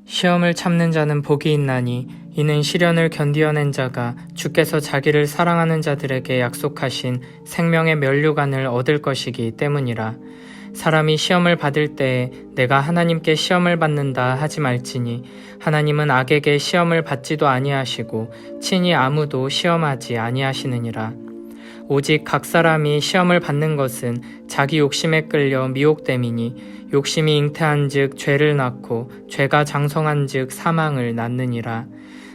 시험을 참는 자는 복이 있나니 이는 시련을 견디어낸 자가 주께서 자기를 사랑하는 자들에게 약속하신 생명의 면류관을 얻을 것이기 때문이라. 사람이 시험을 받을 때에 내가 하나님께 시험을 받는다 하지 말지니 하나님은 악에게 시험을 받지도 아니하시고 친히 아무도 시험하지 아니하시느니라. 오직 각 사람이 시험을 받는 것은 자기 욕심에 끌려 미혹됨이니 욕심이 잉태한즉 죄를 낳고 죄가 장성한즉 사망을 낳느니라.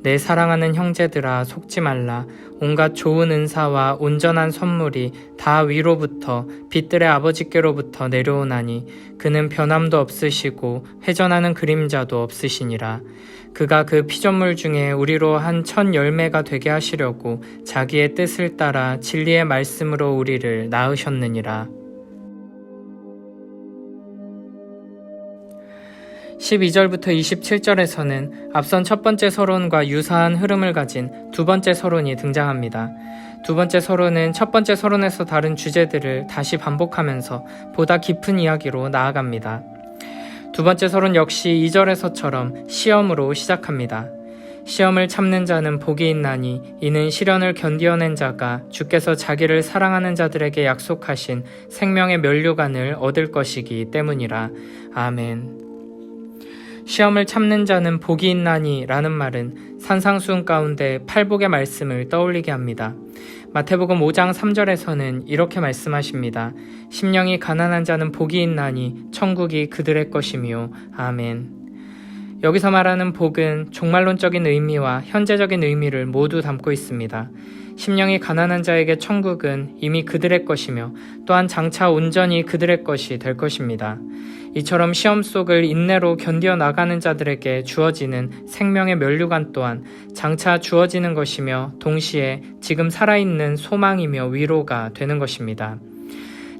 내 사랑하는 형제들아 속지 말라. 온갖 좋은 은사와 온전한 선물이 다 위로부터 빛들의 아버지께로부터 내려오나니 그는 변함도 없으시고 회전하는 그림자도 없으시니라. 그가 그 피조물 중에 우리로 한 첫 열매가 되게 하시려고 자기의 뜻을 따라 진리의 말씀으로 우리를 낳으셨느니라. 12절부터 27절에서는 앞선 첫 번째 서론과 유사한 흐름을 가진 두 번째 서론이 등장합니다. 두 번째 서론은 첫 번째 서론에서 다룬 주제들을 다시 반복하면서 보다 깊은 이야기로 나아갑니다. 두 번째 서론 역시 2절에서처럼 시험으로 시작합니다. 시험을 참는 자는 복이 있나니 이는 시련을 견디어낸 자가 주께서 자기를 사랑하는 자들에게 약속하신 생명의 면류관을 얻을 것이기 때문이라. 아멘. 시험을 참는 자는 복이 있나니 라는 말은 산상수훈 가운데 팔복의 말씀을 떠올리게 합니다. 마태복음 5장 3절에서는 이렇게 말씀하십니다. 심령이 가난한 자는 복이 있나니 천국이 그들의 것이며. 아멘. 여기서 말하는 복은 종말론적인 의미와 현재적인 의미를 모두 담고 있습니다. 심령이 가난한 자에게 천국은 이미 그들의 것이며 또한 장차 온전히 그들의 것이 될 것입니다. 이처럼 시험 속을 인내로 견디어 나가는 자들에게 주어지는 생명의 면류관 또한 장차 주어지는 것이며 동시에 지금 살아있는 소망이며 위로가 되는 것입니다.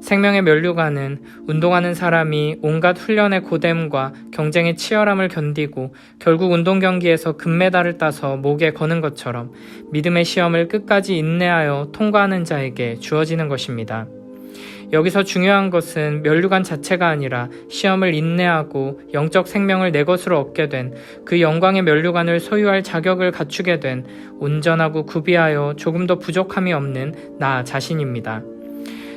생명의 면류관은 운동하는 사람이 온갖 훈련의 고됨과 경쟁의 치열함을 견디고 결국 운동 경기에서 금메달을 따서 목에 거는 것처럼 믿음의 시험을 끝까지 인내하여 통과하는 자에게 주어지는 것입니다. 여기서 중요한 것은 면류관 자체가 아니라 시험을 인내하고 영적 생명을 내 것으로 얻게 된 그 영광의 면류관을 소유할 자격을 갖추게 된 온전하고 구비하여 조금도 부족함이 없는 나 자신입니다.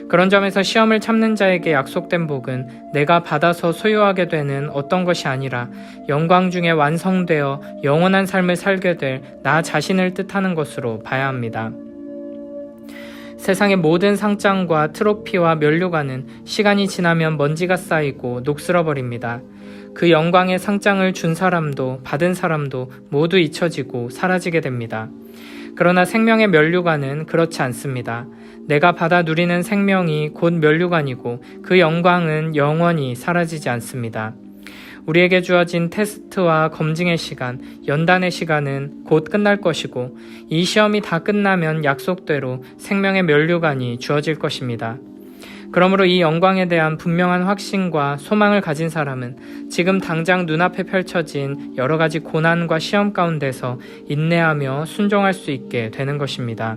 그런 점에서 시험을 참는 자에게 약속된 복은 내가 받아서 소유하게 되는 어떤 것이 아니라 영광 중에 완성되어 영원한 삶을 살게 될 나 자신을 뜻하는 것으로 봐야 합니다. 세상의 모든 상장과 트로피와 면류관은 시간이 지나면 먼지가 쌓이고 녹슬어버립니다. 그 영광의 상장을 준 사람도 받은 사람도 모두 잊혀지고 사라지게 됩니다. 그러나 생명의 면류관은 그렇지 않습니다. 내가 받아 누리는 생명이 곧 면류관이고 그 영광은 영원히 사라지지 않습니다. 우리에게 주어진 테스트와 검증의 시간, 연단의 시간은 곧 끝날 것이고 이 시험이 다 끝나면 약속대로 생명의 면류관이 주어질 것입니다. 그러므로 이 영광에 대한 분명한 확신과 소망을 가진 사람은 지금 당장 눈앞에 펼쳐진 여러 가지 고난과 시험 가운데서 인내하며 순종할 수 있게 되는 것입니다.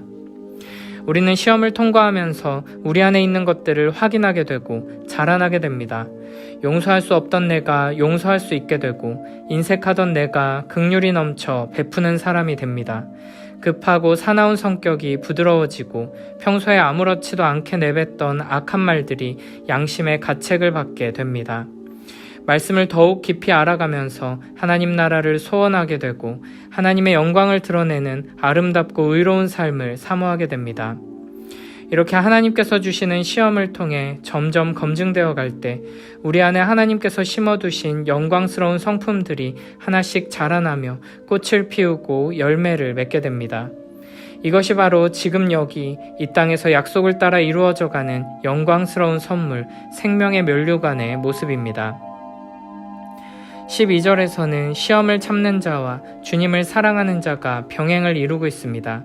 우리는 시험을 통과하면서 우리 안에 있는 것들을 확인하게 되고 자라나게 됩니다. 용서할 수 없던 내가 용서할 수 있게 되고 인색하던 내가 긍휼이 넘쳐 베푸는 사람이 됩니다. 급하고 사나운 성격이 부드러워지고 평소에 아무렇지도 않게 내뱉던 악한 말들이 양심의 가책을 받게 됩니다. 말씀을 더욱 깊이 알아가면서 하나님 나라를 소원하게 되고 하나님의 영광을 드러내는 아름답고 의로운 삶을 사모하게 됩니다. 이렇게 하나님께서 주시는 시험을 통해 점점 검증되어 갈 때 우리 안에 하나님께서 심어두신 영광스러운 성품들이 하나씩 자라나며 꽃을 피우고 열매를 맺게 됩니다. 이것이 바로 지금 여기 이 땅에서 약속을 따라 이루어져가는 영광스러운 선물, 생명의 면류관의 모습입니다. 12절에서는 시험을 참는 자와 주님을 사랑하는 자가 병행을 이루고 있습니다.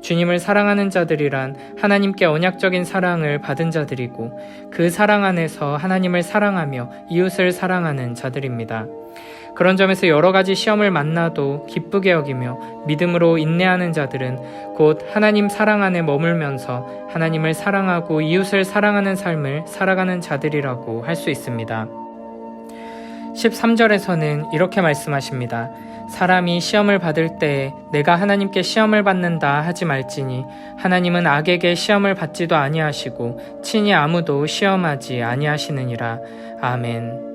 주님을 사랑하는 자들이란 하나님께 언약적인 사랑을 받은 자들이고 그 사랑 안에서 하나님을 사랑하며 이웃을 사랑하는 자들입니다. 그런 점에서 여러 가지 시험을 만나도 기쁘게 여기며 믿음으로 인내하는 자들은 곧 하나님 사랑 안에 머물면서 하나님을 사랑하고 이웃을 사랑하는 삶을 살아가는 자들이라고 할 수 있습니다. 13절에서는 이렇게 말씀하십니다. 사람이 시험을 받을 때에 내가 하나님께 시험을 받는다 하지 말지니 하나님은 악에게 시험을 받지도 아니하시고 친히 아무도 시험하지 아니하시느니라. 아멘.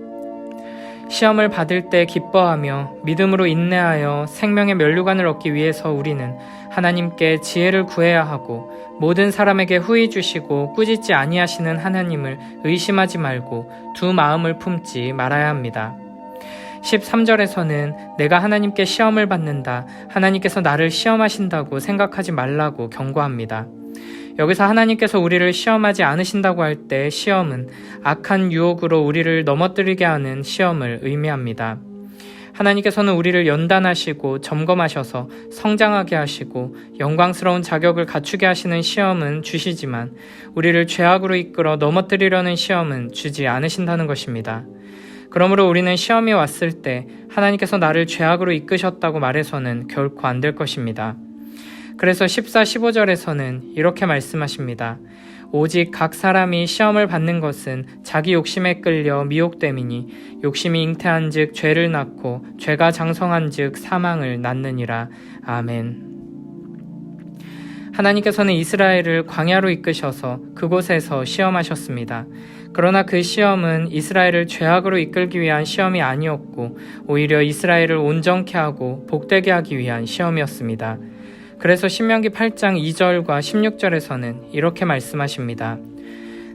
시험을 받을 때 기뻐하며 믿음으로 인내하여 생명의 면류관을 얻기 위해서 우리는 하나님께 지혜를 구해야 하고 모든 사람에게 후히 주시고 꾸짖지 아니하시는 하나님을 의심하지 말고 두 마음을 품지 말아야 합니다. 13절에서는 내가 하나님께 시험을 받는다, 하나님께서 나를 시험하신다고 생각하지 말라고 경고합니다. 여기서 하나님께서 우리를 시험하지 않으신다고 할 때 시험은 악한 유혹으로 우리를 넘어뜨리게 하는 시험을 의미합니다. 하나님께서는 우리를 연단하시고 점검하셔서 성장하게 하시고 영광스러운 자격을 갖추게 하시는 시험은 주시지만 우리를 죄악으로 이끌어 넘어뜨리려는 시험은 주지 않으신다는 것입니다. 그러므로 우리는 시험이 왔을 때 하나님께서 나를 죄악으로 이끄셨다고 말해서는 결코 안 될 것입니다. 그래서 14, 15절에서는 이렇게 말씀하십니다. 오직 각 사람이 시험을 받는 것은 자기 욕심에 끌려 미혹됨이니 욕심이 잉태한 즉 죄를 낳고 죄가 장성한 즉 사망을 낳느니라. 아멘. 하나님께서는 이스라엘을 광야로 이끄셔서 그곳에서 시험하셨습니다. 그러나 그 시험은 이스라엘을 죄악으로 이끌기 위한 시험이 아니었고 오히려 이스라엘을 온전케 하고 복되게 하기 위한 시험이었습니다. 그래서 신명기 8장 2절과 16절에서는 이렇게 말씀하십니다.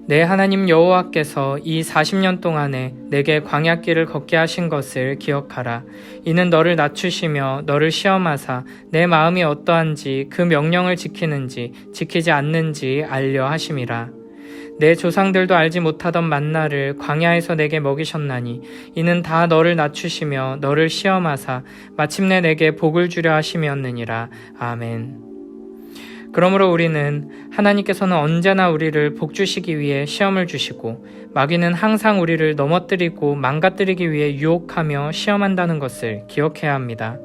내 하나님 여호와께서 이 40년 동안에 내게 광야길을 걷게 하신 것을 기억하라. 이는 너를 낮추시며 너를 시험하사 내 마음이 어떠한지 그 명령을 지키는지 지키지 않는지 알려 하심이라. 내 조상들도 알지 못하던 만나를 광야에서 내게 먹이셨나니 이는 다 너를 낮추시며 너를 시험하사 마침내 내게 복을 주려 하심이었느니라. 아멘. 그러므로 우리는 하나님께서는 언제나 우리를 복주시기 위해 시험을 주시고 마귀는 항상 우리를 넘어뜨리고 망가뜨리기 위해 유혹하며 시험한다는 것을 기억해야 합니다.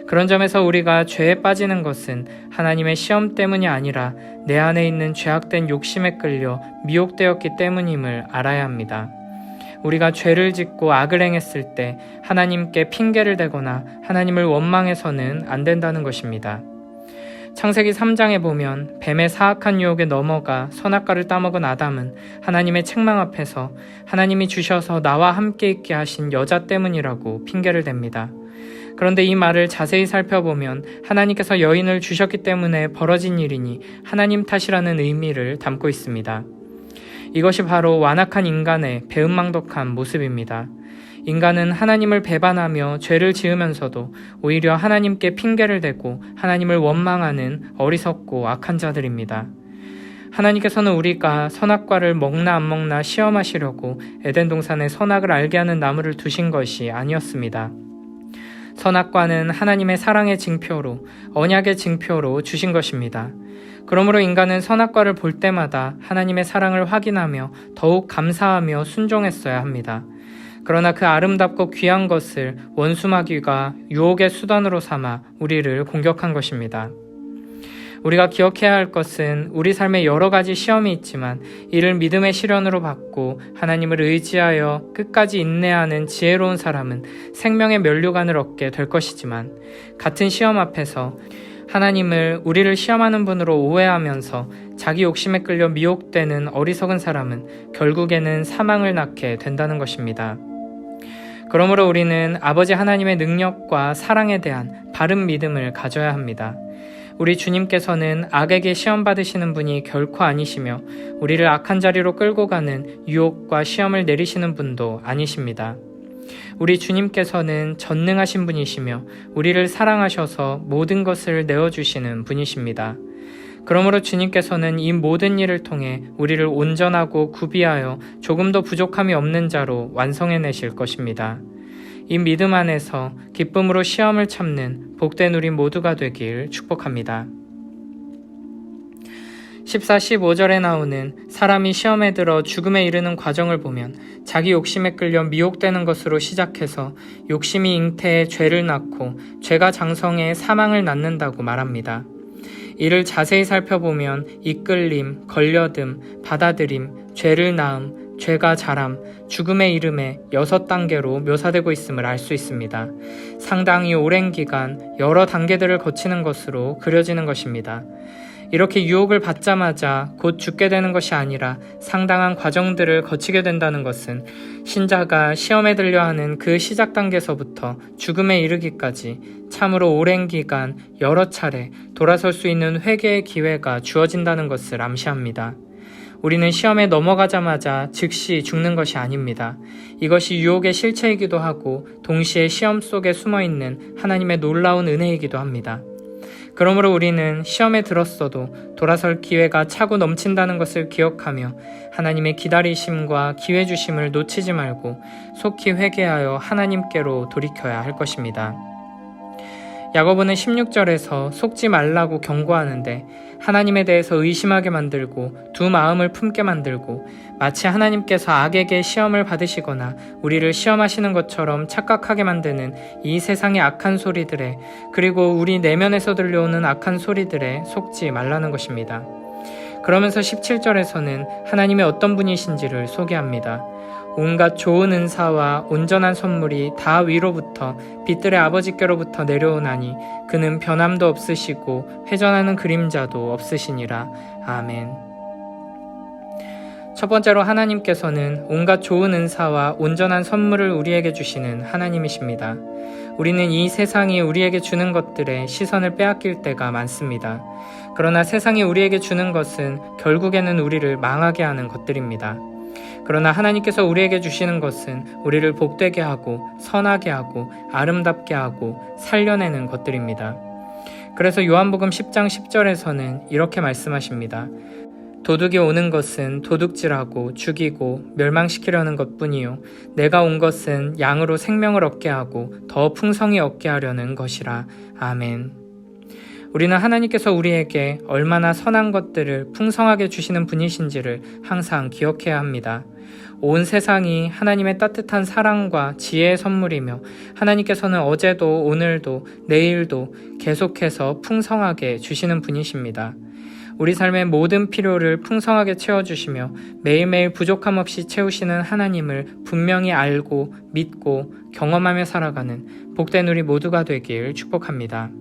그런 점에서 우리가 죄에 빠지는 것은 하나님의 시험 때문이 아니라 내 안에 있는 죄악된 욕심에 끌려 미혹되었기 때문임을 알아야 합니다. 우리가 죄를 짓고 악을 행했을 때 하나님께 핑계를 대거나 하나님을 원망해서는 안 된다는 것입니다. 창세기 3장에 보면 뱀의 사악한 유혹에 넘어가 선악과를 따먹은 아담은 하나님의 책망 앞에서 하나님이 주셔서 나와 함께 있게 하신 여자 때문이라고 핑계를 댑니다. 그런데 이 말을 자세히 살펴보면 하나님께서 여인을 주셨기 때문에 벌어진 일이니 하나님 탓이라는 의미를 담고 있습니다. 이것이 바로 완악한 인간의 배은망덕한 모습입니다. 인간은 하나님을 배반하며 죄를 지으면서도 오히려 하나님께 핑계를 대고 하나님을 원망하는 어리석고 악한 자들입니다. 하나님께서는 우리가 선악과를 먹나 안 먹나 시험하시려고 에덴 동산에 선악을 알게 하는 나무를 두신 것이 아니었습니다. 선악과는 하나님의 사랑의 징표로, 언약의 징표로 주신 것입니다. 그러므로 인간은 선악과를 볼 때마다 하나님의 사랑을 확인하며 더욱 감사하며 순종했어야 합니다. 그러나 그 아름답고 귀한 것을 원수마귀가 유혹의 수단으로 삼아 우리를 공격한 것입니다. 우리가 기억해야 할 것은 우리 삶에 여러 가지 시험이 있지만 이를 믿음의 시련으로 받고 하나님을 의지하여 끝까지 인내하는 지혜로운 사람은 생명의 면류관을 얻게 될 것이지만 같은 시험 앞에서 하나님을 우리를 시험하는 분으로 오해하면서 자기 욕심에 끌려 미혹되는 어리석은 사람은 결국에는 사망을 낳게 된다는 것입니다. 그러므로 우리는 아버지 하나님의 능력과 사랑에 대한 바른 믿음을 가져야 합니다. 우리 주님께서는 악에게 시험 받으시는 분이 결코 아니시며 우리를 악한 자리로 끌고 가는 유혹과 시험을 내리시는 분도 아니십니다. 우리 주님께서는 전능하신 분이시며 우리를 사랑하셔서 모든 것을 내어주시는 분이십니다. 그러므로 주님께서는 이 모든 일을 통해 우리를 온전하고 구비하여 조금도 부족함이 없는 자로 완성해내실 것입니다. 이 믿음 안에서 기쁨으로 시험을 참는 복된 우리 모두가 되길 축복합니다. 14, 15절에 나오는 사람이 시험에 들어 죽음에 이르는 과정을 보면 자기 욕심에 끌려 미혹되는 것으로 시작해서 욕심이 잉태해 죄를 낳고 죄가 장성해 사망을 낳는다고 말합니다. 이를 자세히 살펴보면 이끌림, 걸려듦, 받아들임, 죄를 낳음, 죄가 자람, 죽음의 이름에 6단계로 묘사되고 있음을 알 수 있습니다. 상당히 오랜 기간 여러 단계들을 거치는 것으로 그려지는 것입니다. 이렇게 유혹을 받자마자 곧 죽게 되는 것이 아니라 상당한 과정들을 거치게 된다는 것은 신자가 시험에 들려 하는 그 시작 단계에서부터 죽음에 이르기까지 참으로 오랜 기간 여러 차례 돌아설 수 있는 회개의 기회가 주어진다는 것을 암시합니다. 우리는 시험에 넘어가자마자 즉시 죽는 것이 아닙니다. 이것이 유혹의 실체이기도 하고 동시에 시험 속에 숨어있는 하나님의 놀라운 은혜이기도 합니다. 그러므로 우리는 시험에 들었어도 돌아설 기회가 차고 넘친다는 것을 기억하며 하나님의 기다리심과 기회 주심을 놓치지 말고 속히 회개하여 하나님께로 돌이켜야 할 것입니다. 야고보는 16절에서 속지 말라고 경고하는데 하나님에 대해서 의심하게 만들고 두 마음을 품게 만들고 마치 하나님께서 악에게 시험을 받으시거나 우리를 시험하시는 것처럼 착각하게 만드는 이 세상의 악한 소리들에 그리고 우리 내면에서 들려오는 악한 소리들에 속지 말라는 것입니다. 그러면서 17절에서는 하나님의 어떤 분이신지를 소개합니다. 온갖 좋은 은사와 온전한 선물이 다 위로부터 빛들의 아버지께로부터 내려오나니 그는 변함도 없으시고 회전하는 그림자도 없으시니라. 아멘. 첫 번째로 하나님께서는 온갖 좋은 은사와 온전한 선물을 우리에게 주시는 하나님이십니다. 우리는 이 세상이 우리에게 주는 것들에 시선을 빼앗길 때가 많습니다. 그러나 세상이 우리에게 주는 것은 결국에는 우리를 망하게 하는 것들입니다. 그러나 하나님께서 우리에게 주시는 것은 우리를 복되게 하고 선하게 하고 아름답게 하고 살려내는 것들입니다. 그래서 요한복음 10장 10절에서는 이렇게 말씀하십니다. 도둑이 오는 것은 도둑질하고 죽이고 멸망시키려는 것뿐이요 내가 온 것은 양으로 생명을 얻게 하고 더 풍성히 얻게 하려는 것이라. 아멘. 우리는 하나님께서 우리에게 얼마나 선한 것들을 풍성하게 주시는 분이신지를 항상 기억해야 합니다. 온 세상이 하나님의 따뜻한 사랑과 지혜의 선물이며 하나님께서는 어제도 오늘도 내일도 계속해서 풍성하게 주시는 분이십니다. 우리 삶의 모든 필요를 풍성하게 채워주시며 매일매일 부족함 없이 채우시는 하나님을 분명히 알고 믿고 경험하며 살아가는 복된 우리 모두가 되길 축복합니다.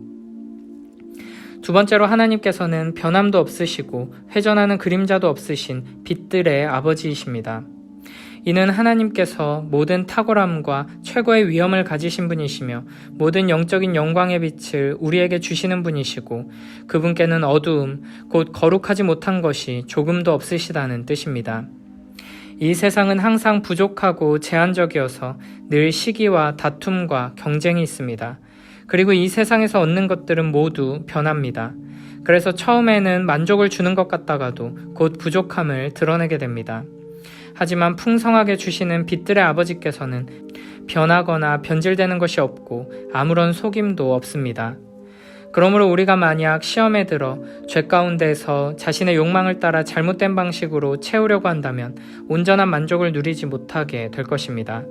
두 번째로 하나님께서는 변함도 없으시고 회전하는 그림자도 없으신 빛들의 아버지이십니다. 이는 하나님께서 모든 탁월함과 최고의 위엄을 가지신 분이시며 모든 영적인 영광의 빛을 우리에게 주시는 분이시고 그분께는 어두움, 곧 거룩하지 못한 것이 조금도 없으시다는 뜻입니다. 이 세상은 항상 부족하고 제한적이어서 늘 시기와 다툼과 경쟁이 있습니다. 그리고 이 세상에서 얻는 것들은 모두 변합니다. 그래서 처음에는 만족을 주는 것 같다가도 곧 부족함을 드러내게 됩니다. 하지만 풍성하게 주시는 빛들의 아버지께서는 변하거나 변질되는 것이 없고 아무런 속임도 없습니다. 그러므로 우리가 만약 시험에 들어 죄 가운데서 자신의 욕망을 따라 잘못된 방식으로 채우려고 한다면 온전한 만족을 누리지 못하게 될 것입니다.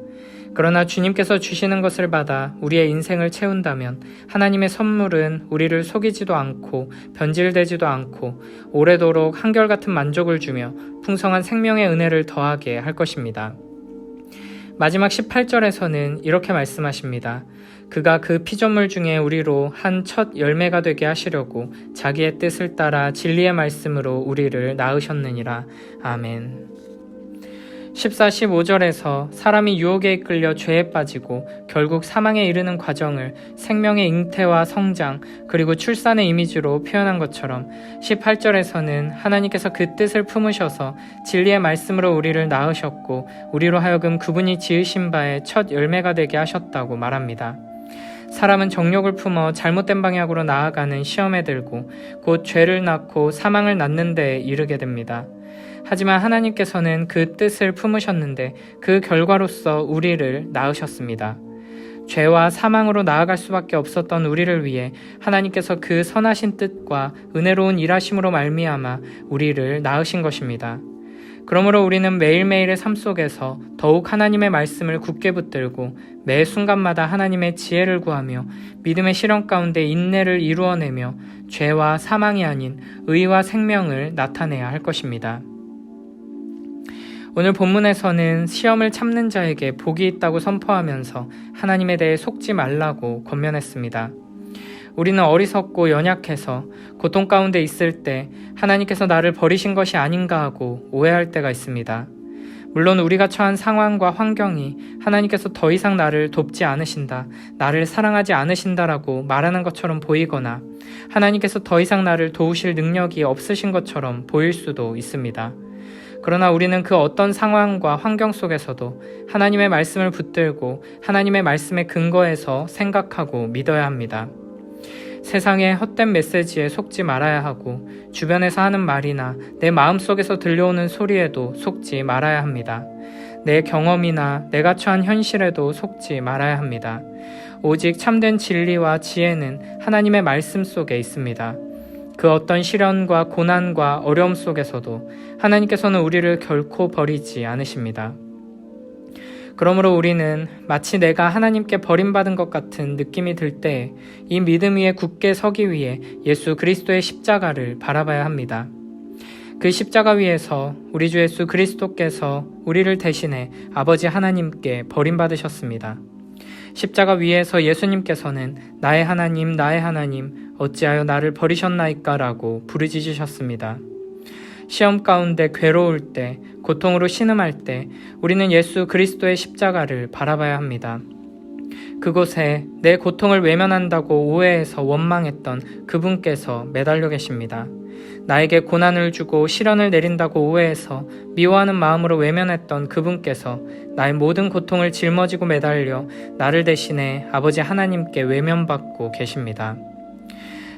그러나 주님께서 주시는 것을 받아 우리의 인생을 채운다면 하나님의 선물은 우리를 속이지도 않고 변질되지도 않고 오래도록 한결같은 만족을 주며 풍성한 생명의 은혜를 더하게 할 것입니다. 마지막 18절에서는 이렇게 말씀하십니다. 그가 그 피조물 중에 우리로 한 첫 열매가 되게 하시려고 자기의 뜻을 따라 진리의 말씀으로 우리를 낳으셨느니라. 아멘. 14, 15절에서 사람이 유혹에 이끌려 죄에 빠지고 결국 사망에 이르는 과정을 생명의 잉태와 성장 그리고 출산의 이미지로 표현한 것처럼 18절에서는 하나님께서 그 뜻을 품으셔서 진리의 말씀으로 우리를 낳으셨고 우리로 하여금 그분이 지으신 바의 첫 열매가 되게 하셨다고 말합니다. 사람은 정욕을 품어 잘못된 방향으로 나아가는 시험에 들고 곧 죄를 낳고 사망을 낳는 데에 이르게 됩니다. 하지만 하나님께서는 그 뜻을 품으셨는데 그 결과로서 우리를 낳으셨습니다. 죄와 사망으로 나아갈 수밖에 없었던 우리를 위해 하나님께서 그 선하신 뜻과 은혜로운 일하심으로 말미암아 우리를 낳으신 것입니다. 그러므로 우리는 매일매일의 삶 속에서 더욱 하나님의 말씀을 굳게 붙들고 매 순간마다 하나님의 지혜를 구하며 믿음의 실현 가운데 인내를 이루어내며 죄와 사망이 아닌 의와 생명을 나타내야 할 것입니다. 오늘 본문에서는 시험을 참는 자에게 복이 있다고 선포하면서 하나님에 대해 속지 말라고 권면했습니다. 우리는 어리석고 연약해서 고통 가운데 있을 때 하나님께서 나를 버리신 것이 아닌가 하고 오해할 때가 있습니다. 물론 우리가 처한 상황과 환경이 하나님께서 더 이상 나를 돕지 않으신다, 나를 사랑하지 않으신다라고 말하는 것처럼 보이거나 하나님께서 더 이상 나를 도우실 능력이 없으신 것처럼 보일 수도 있습니다. 그러나 우리는 그 어떤 상황과 환경 속에서도 하나님의 말씀을 붙들고 하나님의 말씀에 근거해서 생각하고 믿어야 합니다. 세상의 헛된 메시지에 속지 말아야 하고 주변에서 하는 말이나 내 마음속에서 들려오는 소리에도 속지 말아야 합니다. 내 경험이나 내가 처한 현실에도 속지 말아야 합니다. 오직 참된 진리와 지혜는 하나님의 말씀 속에 있습니다. 그 어떤 시련과 고난과 어려움 속에서도 하나님께서는 우리를 결코 버리지 않으십니다. 그러므로 우리는 마치 내가 하나님께 버림받은 것 같은 느낌이 들 때 이 믿음 위에 굳게 서기 위해 예수 그리스도의 십자가를 바라봐야 합니다. 그 십자가 위에서 우리 주 예수 그리스도께서 우리를 대신해 아버지 하나님께 버림받으셨습니다. 십자가 위에서 예수님께서는 나의 하나님 어찌하여 나를 버리셨나이까 라고 부르짖으셨습니다. 시험 가운데 괴로울 때, 고통으로 신음할 때 우리는 예수 그리스도의 십자가를 바라봐야 합니다. 그곳에 내 고통을 외면한다고 오해해서 원망했던 그분께서 매달려 계십니다. 나에게 고난을 주고 시련을 내린다고 오해해서 미워하는 마음으로 외면했던 그분께서 나의 모든 고통을 짊어지고 매달려 나를 대신해 아버지 하나님께 외면받고 계십니다.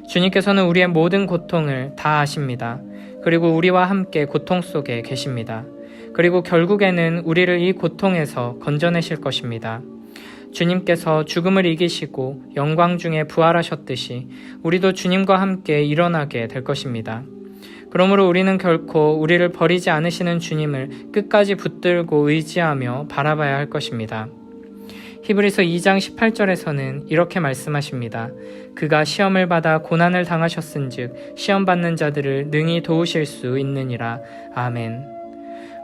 주님께서는 우리의 모든 고통을 다 아십니다. 그리고 우리와 함께 고통 속에 계십니다. 그리고 결국에는 우리를 이 고통에서 건져내실 것입니다. 주님께서 죽음을 이기시고 영광 중에 부활하셨듯이 우리도 주님과 함께 일어나게 될 것입니다. 그러므로 우리는 결코 우리를 버리지 않으시는 주님을 끝까지 붙들고 의지하며 바라봐야 할 것입니다. 히브리서 2장 18절에서는 이렇게 말씀하십니다. 그가 시험을 받아 고난을 당하셨은즉 시험 받는 자들을 능히 도우실 수 있느니라. 아멘.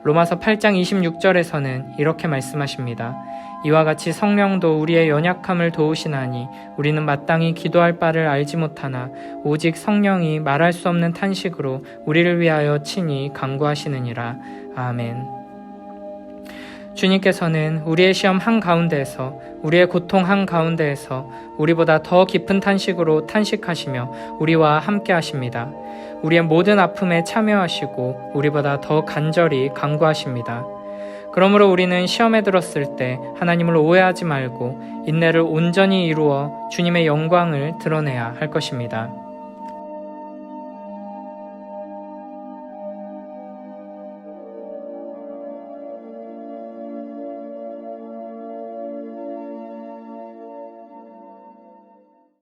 로마서 8장 26절에서는 이렇게 말씀하십니다. 이와 같이 성령도 우리의 연약함을 도우시나니 우리는 마땅히 기도할 바를 알지 못하나 오직 성령이 말할 수 없는 탄식으로 우리를 위하여 친히 간구하시느니라. 아멘. 주님께서는 우리의 시험 한가운데에서 우리의 고통 한가운데에서 우리보다 더 깊은 탄식으로 탄식하시며 우리와 함께 하십니다. 우리의 모든 아픔에 참여하시고 우리보다 더 간절히 간구하십니다. 그러므로 우리는 시험에 들었을 때 하나님을 오해하지 말고 인내를 온전히 이루어 주님의 영광을 드러내야 할 것입니다.